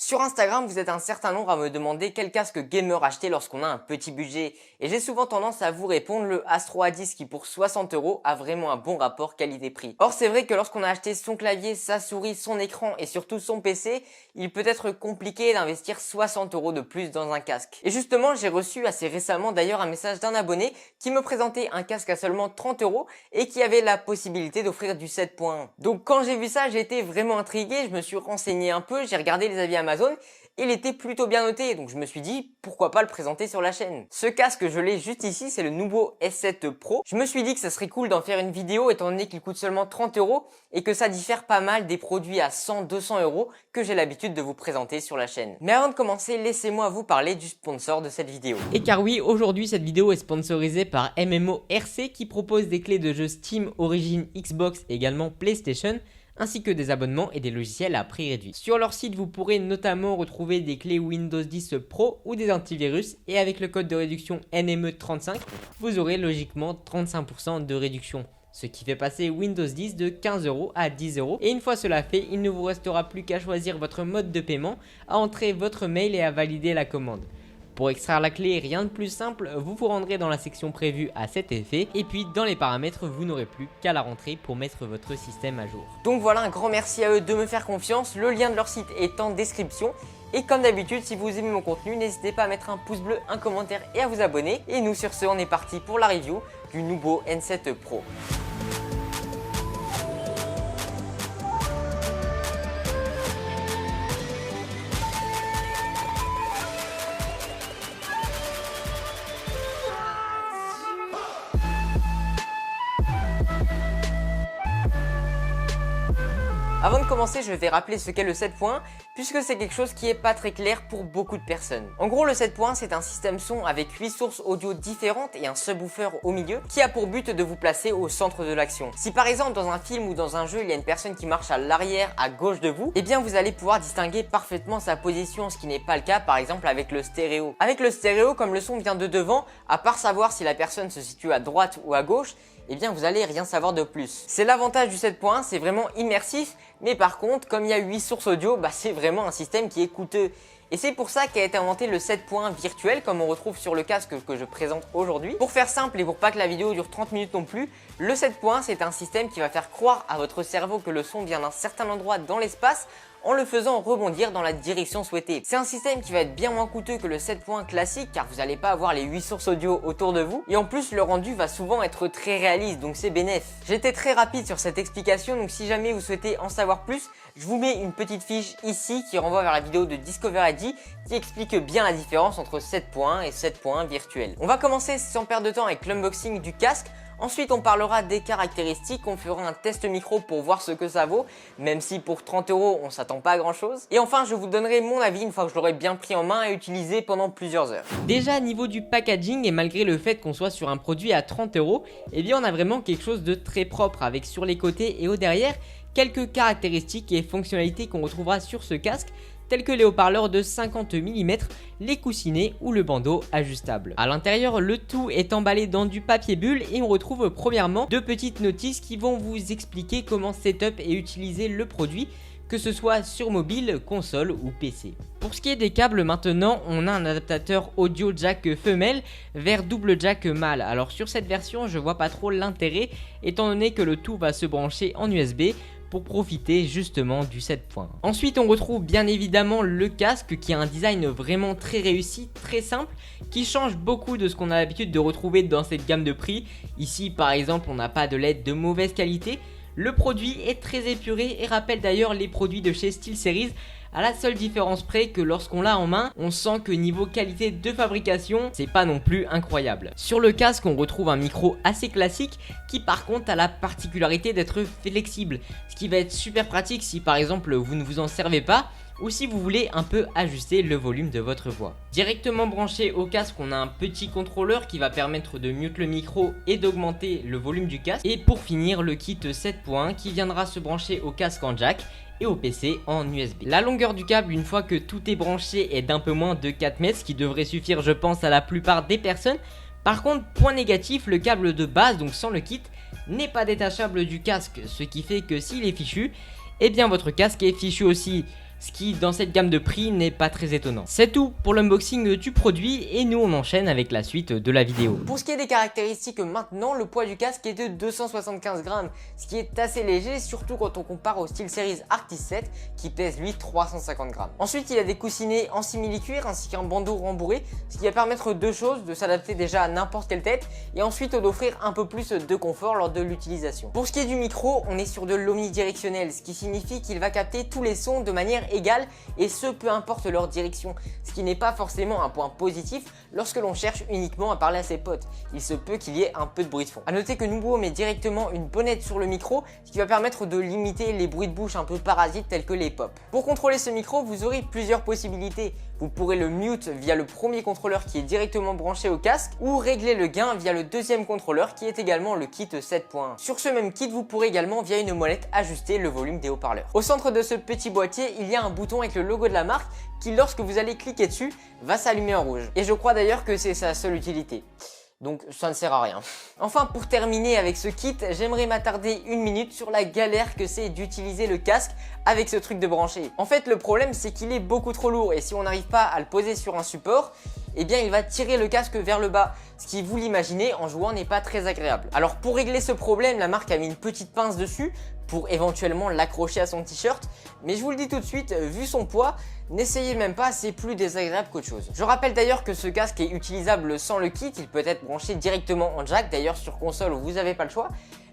Sur Instagram, vous êtes un certain nombre à me demander quel casque gamer acheter lorsqu'on a un petit budget. Et j'ai souvent tendance à vous répondre le Astro A10 qui pour 60 € a vraiment un bon rapport qualité-prix. Or c'est vrai que lorsqu'on a acheté son clavier, sa souris, son écran et surtout son PC, il peut être compliqué d'investir 60 € de plus dans un casque. Et justement, j'ai reçu assez récemment d'ailleurs un message d'un abonné qui me présentait un casque à seulement 30 € et qui avait la possibilité d'offrir du 7.1. Donc quand j'ai vu ça, j'ai été vraiment intrigué, je me suis renseigné un peu, j'ai regardé les avis Amazon, il était plutôt bien noté, donc je me suis dit pourquoi pas le présenter sur la chaîne. Ce casque, je l'ai juste ici, c'est le nouveau S7 Pro. Je me suis dit que ça serait cool d'en faire une vidéo étant donné qu'il coûte seulement 30 € et que ça diffère pas mal des produits à 100-200 € que j'ai l'habitude de vous présenter sur la chaîne. Mais avant de commencer, laissez-moi vous parler du sponsor de cette vidéo. Et car oui, aujourd'hui cette vidéo est sponsorisée par MMORC qui propose des clés de jeux Steam, Origin, Xbox et également PlayStation, ainsi que des abonnements et des logiciels à prix réduit. Sur leur site, vous pourrez notamment retrouver des clés Windows 10 Pro ou des antivirus, et avec le code de réduction NME35, vous aurez logiquement 35% de réduction. Ce qui fait passer Windows 10 de 15 € à 10 €. Et une fois cela fait, il ne vous restera plus qu'à choisir votre mode de paiement, à entrer votre mail et à valider la commande. Pour extraire la clé, rien de plus simple, vous vous rendrez dans la section prévue à cet effet et puis dans les paramètres, vous n'aurez plus qu'à la rentrer pour mettre votre système à jour. Donc voilà, un grand merci à eux de me faire confiance, le lien de leur site est en description. Et comme d'habitude, si vous aimez mon contenu, n'hésitez pas à mettre un pouce bleu, un commentaire et à vous abonner. Et nous sur ce, on est parti pour la review du nouveau N7 Pro. Avant de commencer, je vais rappeler ce qu'est le 7.1 puisque c'est quelque chose qui est pas très clair pour beaucoup de personnes. En gros, le 7.1 c'est un système son avec 8 sources audio différentes et un subwoofer au milieu qui a pour but de vous placer au centre de l'action. Si par exemple dans un film ou dans un jeu, il y a une personne qui marche à l'arrière, à gauche de vous, eh bien vous allez pouvoir distinguer parfaitement sa position, ce qui n'est pas le cas par exemple avec le stéréo. Avec le stéréo, comme le son vient de devant, à part savoir si la personne se situe à droite ou à gauche, eh bien vous allez rien savoir de plus. C'est l'avantage du 7.1, c'est vraiment immersif, mais par contre, comme il y a 8 sources audio, c'est vraiment un système qui est coûteux. Et c'est pour ça qu'a été inventé le 7.1 virtuel, comme on retrouve sur le casque que je présente aujourd'hui. Pour faire simple et pour pas que la vidéo dure 30 minutes non plus, le 7.1 c'est un système qui va faire croire à votre cerveau que le son vient d'un certain endroit dans l'espace, en le faisant rebondir dans la direction souhaitée. C'est un système qui va être bien moins coûteux que le 7.1 classique car vous n'allez pas avoir les 8 sources audio autour de vous et en plus le rendu va souvent être très réaliste donc c'est bénéf. J'ai été très rapide sur cette explication donc si jamais vous souhaitez en savoir plus, je vous mets une petite fiche ici qui renvoie vers la vidéo de Discover ID qui explique bien la différence entre 7.1 et 7.1 virtuel. On va commencer sans perdre de temps avec l'unboxing du casque. Ensuite, on parlera des caractéristiques, on fera un test micro pour voir ce que ça vaut, même si pour 30 € on s'attend pas à grand chose. Et enfin, je vous donnerai mon avis une fois que je l'aurai bien pris en main et utilisé pendant plusieurs heures. Déjà niveau du packaging et malgré le fait qu'on soit sur un produit à 30 €, eh bien on a vraiment quelque chose de très propre avec sur les côtés et au derrière quelques caractéristiques et fonctionnalités qu'on retrouvera sur ce casque, tels que les haut-parleurs de 50 mm, les coussinets ou le bandeau ajustable. À l'intérieur, le tout est emballé dans du papier bulle et on retrouve premièrement deux petites notices qui vont vous expliquer comment setup et utiliser le produit, que ce soit sur mobile, console ou PC. Pour ce qui est des câbles maintenant, on a un adaptateur audio jack femelle vers double jack mâle. Alors sur cette version, je vois pas trop l'intérêt étant donné que le tout va se brancher en USB pour profiter justement du 7.1. Ensuite on retrouve bien évidemment le casque qui a un design vraiment très réussi, très simple, qui change beaucoup de ce qu'on a l'habitude de retrouver dans cette gamme de prix. Ici par exemple on n'a pas de LED de mauvaise qualité. Le produit est très épuré et rappelle d'ailleurs les produits de chez SteelSeries, à la seule différence près que lorsqu'on l'a en main, on sent que niveau qualité de fabrication, c'est pas non plus incroyable. Sur le casque, on retrouve un micro assez classique qui par contre a la particularité d'être flexible, ce qui va être super pratique si par exemple vous ne vous en servez pas ou si vous voulez un peu ajuster le volume de votre voix. Directement branché au casque, on a un petit contrôleur qui va permettre de mute le micro et d'augmenter le volume du casque. Et pour finir, le kit 7.1 qui viendra se brancher au casque en jack et au PC en USB. La longueur du câble une fois que tout est branché est d'un peu moins de 4 mètres, ce qui devrait suffire je pense à la plupart des personnes. Par contre, point négatif, le câble de base, donc sans le kit, n'est pas détachable du casque, ce qui fait que s'il est fichu, eh bien votre casque est fichu aussi. ce qui dans cette gamme de prix n'est pas très étonnant. C'est tout pour l'unboxing du produit et nous on enchaîne avec la suite de la vidéo. Pour ce qui est des caractéristiques maintenant, le poids du casque est de 275 grammes, ce qui est assez léger, surtout quand on compare au SteelSeries Arctis 7 qui pèse lui 350 grammes. Ensuite, il a des coussinets en simili-cuir ainsi qu'un bandeau rembourré, ce qui va permettre deux choses, de s'adapter déjà à n'importe quelle tête et ensuite d'offrir un peu plus de confort lors de l'utilisation. Pour ce qui est du micro, on est sur de l'omnidirectionnel, ce qui signifie qu'il va capter tous les sons de manière égale et ce peu importe leur direction, ce qui n'est pas forcément un point positif lorsque l'on cherche uniquement à parler à ses potes. Il se peut qu'il y ait un peu de bruit de fond. A noter que Nubo met directement une bonnette sur le micro, ce qui va permettre de limiter les bruits de bouche un peu parasites tels que les pops. Pour contrôler ce micro, vous aurez plusieurs possibilités. Vous pourrez le mute via le premier contrôleur qui est directement branché au casque ou régler le gain via le deuxième contrôleur qui est également le kit 7.1. Sur ce même kit, vous pourrez également via une molette ajuster le volume des haut-parleurs. Au centre de ce petit boîtier, il y a un bouton avec le logo de la marque qui, lorsque vous allez cliquer dessus, va s'allumer en rouge. Et je crois d'ailleurs que c'est sa seule utilité. Donc ça ne sert à rien. Enfin, pour terminer avec ce kit, j'aimerais m'attarder une minute sur la galère que c'est d'utiliser le casque avec ce truc de brancher. En fait, le problème c'est qu'il est beaucoup trop lourd et si on n'arrive pas à le poser sur un support, eh bien il va tirer le casque vers le bas, ce qui, vous l'imaginez, en jouant n'est pas très agréable. Alors pour régler ce problème, la marque a mis une petite pince dessus pour éventuellement l'accrocher à son t-shirt, mais je vous le dis tout de suite, vu son poids, n'essayez même pas, c'est plus désagréable qu'autre chose. Je rappelle d'ailleurs que ce casque est utilisable sans le kit, il peut être branché directement en jack, d'ailleurs sur console vous n'avez pas le choix,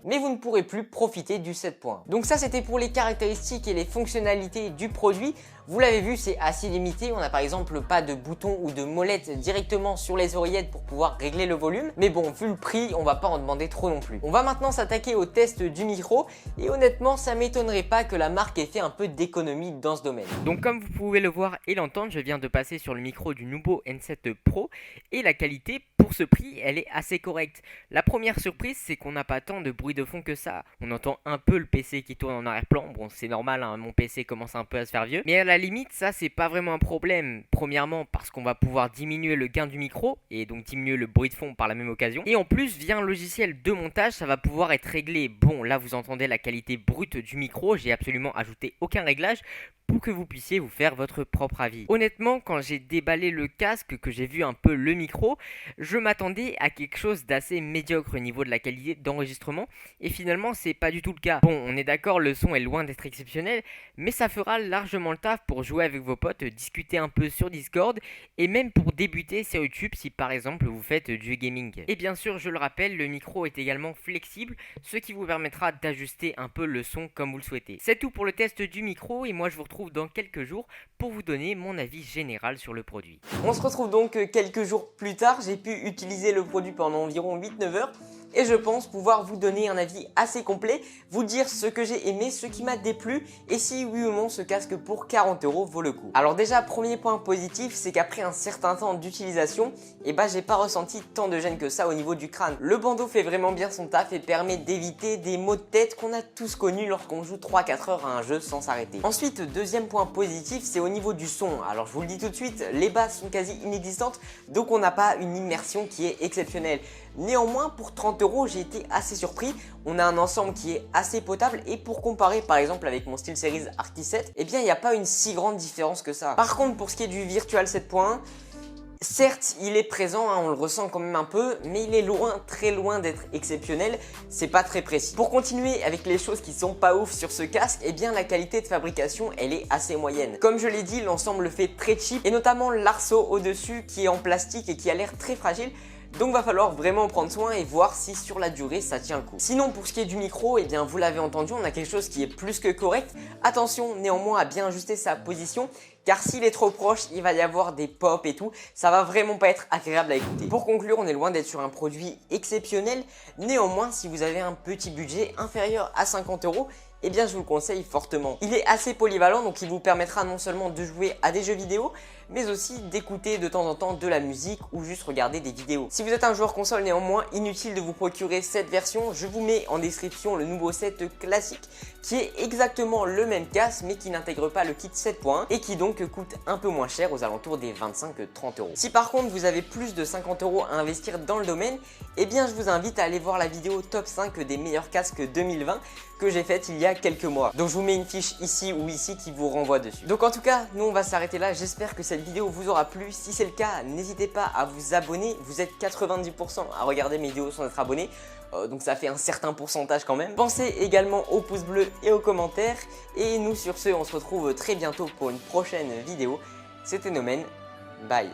mais vous ne pourrez plus profiter du 7.1. Donc ça c'était pour les caractéristiques et les fonctionnalités du produit. Vous l'avez vu, c'est assez limité, on n'a par exemple pas de bouton ou de molette directement sur les oreillettes pour pouvoir régler le volume, mais bon, vu le prix, on va pas en demander trop non plus. On va maintenant s'attaquer au test du micro et honnêtement ça m'étonnerait pas que la marque ait fait un peu d'économie dans ce domaine. Donc comme vous pouvez le voir et l'entendre, je viens de passer sur le micro du Nubo N7 Pro et la qualité pour ce prix elle est assez correcte. La première surprise c'est qu'on n'a pas tant de bruit de fond que ça. On entend un peu le PC qui tourne en arrière-plan, bon c'est normal hein, mon PC commence un peu à se faire vieux, mais à la limite ça c'est pas vraiment un problème. Premièrement parce qu'on va pouvoir diminuer le gain du micro et donc diminuer le bruit de fond par la même occasion, et en plus via un logiciel de montage ça va pouvoir être réglé. Bon là vous entendez la qualité brute du micro, j'ai absolument ajouté aucun réglage pour que vous puissiez vous faire votre propre avis. Honnêtement, quand j'ai déballé le casque, que j'ai vu un peu le micro, je m'attendais à quelque chose d'assez médiocre au niveau de la qualité d'enregistrement et finalement c'est pas du tout le cas. Bon, on est d'accord, le son est loin d'être exceptionnel, mais ça fera largement le taf pour jouer avec vos potes, discuter un peu sur Discord et même pour débuter sur YouTube si par exemple vous faites du gaming. Et bien sûr, je le rappelle, le micro est également flexible, ce qui vous permettra d'ajuster un peu le son comme vous le souhaitez. C'est tout pour le test du micro et moi je vous retrouve dans quelques jours pour vous donner mon avis général sur le produit. On se retrouve donc quelques jours plus tard, j'ai pu utiliser le produit pendant environ 8-9 heures et je pense pouvoir vous donner un avis assez complet, vous dire ce que j'ai aimé, ce qui m'a déplu et si oui ou non ce casque pour 40 € vaut le coup. Alors déjà, premier point positif, c'est qu'après un certain temps d'utilisation, j'ai pas ressenti tant de gêne que ça au niveau du crâne. Le bandeau fait vraiment bien son taf et permet d'éviter des maux de tête qu'on a tous connus lorsqu'on joue 3-4 heures à un jeu sans s'arrêter. Ensuite, deuxième point positif, c'est au niveau du son. Alors je vous le dis tout de suite, les basses sont quasi inexistantes, donc on n'a pas une immersion qui est exceptionnelle. Néanmoins, pour 30 €, j'ai été assez surpris. On a un ensemble qui est assez potable et pour comparer par exemple avec mon SteelSeries Arctis 7, il n'y a pas une si grande différence que ça. Par contre, pour ce qui est du Virtual 7.1, certes, il est présent, on le ressent quand même un peu, mais il est loin, très loin d'être exceptionnel, c'est pas très précis. Pour continuer avec les choses qui sont pas ouf sur ce casque, la qualité de fabrication, elle est assez moyenne. Comme je l'ai dit, l'ensemble fait très cheap, et notamment l'arceau au-dessus qui est en plastique et qui a l'air très fragile. Donc va falloir vraiment prendre soin et voir si sur la durée ça tient le coup. Sinon pour ce qui est du micro, vous l'avez entendu, on a quelque chose qui est plus que correct. Attention néanmoins à bien ajuster sa position, car s'il est trop proche, il va y avoir des pops et tout, ça va vraiment pas être agréable à écouter. Pour conclure, on est loin d'être sur un produit exceptionnel, néanmoins si vous avez un petit budget inférieur à 50 €, je vous le conseille fortement. Il est assez polyvalent, donc il vous permettra non seulement de jouer à des jeux vidéo, mais aussi d'écouter de temps en temps de la musique ou juste regarder des vidéos. Si vous êtes un joueur console néanmoins, inutile de vous procurer cette version, je vous mets en description le Nubo 7 classique qui est exactement le même casque mais qui n'intègre pas le kit 7.1 et qui donc coûte un peu moins cher aux alentours des 25-30 €. Si par contre vous avez plus de 50 € à investir dans le domaine, je vous invite à aller voir la vidéo top 5 des meilleurs casques 2020 que j'ai faite il y a a quelques mois. Donc je vous mets une fiche ici ou ici qui vous renvoie dessus. Donc en tout cas, nous on va s'arrêter là. J'espère que cette vidéo vous aura plu. Si c'est le cas, n'hésitez pas à vous abonner. Vous êtes 90% à regarder mes vidéos sans être abonné. Donc ça fait un certain pourcentage quand même. Pensez également au pouce bleu et aux commentaires. Et nous sur ce, on se retrouve très bientôt pour une prochaine vidéo. C'était Nomen. Bye.